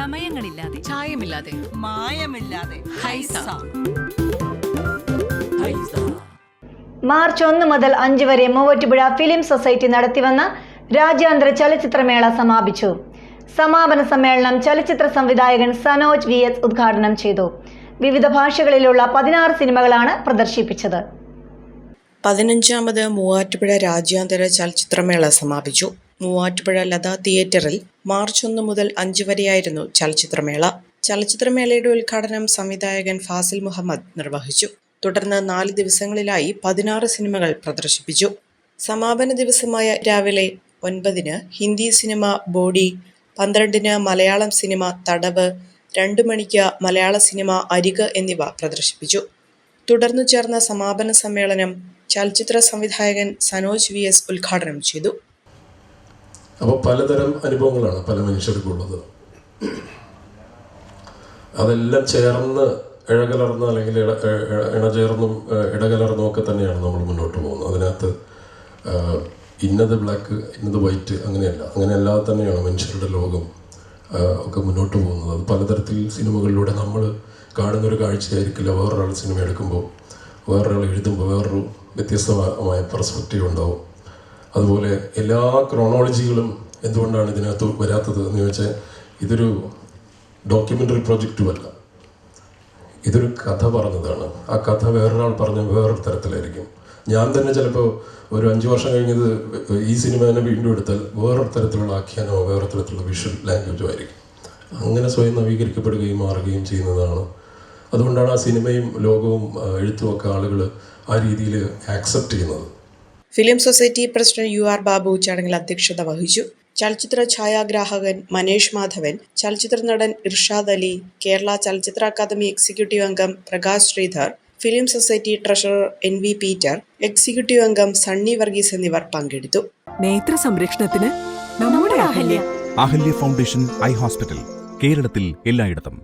ചമയങ്ങളില്ലാതെ, ചായമില്ലാതെ, മായമില്ലാതെ. Haiza. March 1 മുതൽ 5 വരെ Muvattupuzha film society നടത്തിവന്ന രാജ്യാന്തര ചലച്ചിത്രമേള സമാപിച്ചു. സമാപന സമ്മേളനം ചലച്ചിത്ര സംവിധായകൻ സനോജ് VS ഉദ്ഘാടനം ചെയ്തു. വിവിധ ഭാഷകളിലുള്ള 16 സിനിമകളാണ് പ്രദർശിപ്പിച്ചത്. 15ാമത് മൂവാറ്റുപുഴ രാജ്യാന്തര ചലച്ചിത്രമേള സമാപിച്ചു. മൂവാറ്റുപുഴ ലതാ തിയേറ്ററിൽ മാർച്ച് 1 മുതൽ 5 വരെയായിരുന്നു ചലച്ചിത്രമേള. ചലച്ചിത്രമേളയുടെ ഉദ്ഘാടനം സംവിധായകൻ ഫാസിൽ മുഹമ്മദ് നിർവഹിച്ചു. തുടർന്ന് 4 ദിവസങ്ങളിലായി 16 സിനിമകൾ പ്രദർശിപ്പിച്ചു. സമാപന ദിവസമായ രാവിലെ 9-ന് ഹിന്ദി സിനിമ ബോഡി, 12-ന് മലയാളം സിനിമ തടവ്, 2 മണിക്ക് മലയാള സിനിമ അരിക് എന്നിവ പ്രദർശിപ്പിച്ചു. തുടർന്നു ചേർന്ന സമാപന സമ്മേളനം ചലച്ചിത്ര സംവിധായകൻ സനോജ് VS ഉദ്ഘാടനം ചെയ്തു. അപ്പോൾ പലതരം അനുഭവങ്ങളാണ് പല മനുഷ്യർക്കുള്ളത്. അതെല്ലാം ചേർന്ന് ഇഴകലർന്ന് അല്ലെങ്കിൽ ഇണചേർന്നും ഇടകലർന്നും ഒക്കെ തന്നെയാണ് നമ്മൾ മുന്നോട്ട് പോകുന്നത്. അതിനകത്ത് ഇന്നത് ബ്ലാക്ക് ഇന്നത് വൈറ്റ് അങ്ങനെയല്ലാതെ തന്നെയാണ് മനുഷ്യരുടെ ലോകം ഒക്കെ മുന്നോട്ട് പോകുന്നത്. അത് പലതരത്തിൽ സിനിമകളിലൂടെ നമ്മൾ കാണുന്നൊരു കാഴ്ചയായിരിക്കില്ല വേറൊരാൾ സിനിമ എടുക്കുമ്പോൾ, വേറൊരാൾ എഴുതുമ്പോൾ വേറൊരു വ്യത്യസ്തമായ പെർസ്പെക്റ്റീവ് ഉണ്ടാവും. അതുപോലെ എല്ലാ ക്രോണോളജികളും എന്തുകൊണ്ടാണ് ഇതിനകത്ത് വരാത്തത് എന്ന് ചോദിച്ചാൽ, ഇതൊരു ഡോക്യുമെൻ്ററി പ്രൊജക്റ്റുമല്ല, ഇതൊരു കഥ പറഞ്ഞതാണ്. ആ കഥ വേറൊരാൾ പറഞ്ഞ വേറൊരു തരത്തിലായിരിക്കും. ഞാൻ തന്നെ ചിലപ്പോൾ ഒരു 5 വർഷം കഴിഞ്ഞത് ഈ സിനിമ തന്നെ വീണ്ടും എടുത്താൽ വേറൊരു തരത്തിലുള്ള ആഖ്യാനമോ വേറെ തരത്തിലുള്ള വിഷ്വൽ ലാംഗ്വേജോ ആയിരിക്കും. അങ്ങനെ സ്വയം നവീകരിക്കപ്പെടുകയും മാറുകയും ചെയ്യുന്നതാണ്. അതുകൊണ്ടാണ് ആ സിനിമയും ലോകവും എഴുത്തുമൊക്കെ ആളുകൾ ആ രീതിയിൽ ആക്സെപ്റ്റ് ചെയ്യുന്നത്. Film society president UR Babu ചടങ്ങിൽ അധ്യക്ഷത വഹിച്ചു. ചലച്ചിത്ര ഛായാഗ്രാഹകൻ മനേഷ് മാധവൻ, ചലച്ചിത്ര നടൻ ഇർഷാദ് അലി, കേരള ചലച്ചിത്ര അക്കാദമി എക്സിക്യൂട്ടീവ് അംഗം Prakash Sreedhar, film society treasurer NV Peter, executive അംഗം സണ്ണി വർഗീസ് എന്നിവർ പങ്കെടുത്തു. നേത്ര സംരക്ഷണത്തിന് നമ്മുടെ അഹല്യ ഫൗണ്ടേഷൻ ഐ ഹോസ്പിറ്റൽ, കേരളത്തിൽ എല്ലായിടത്തും.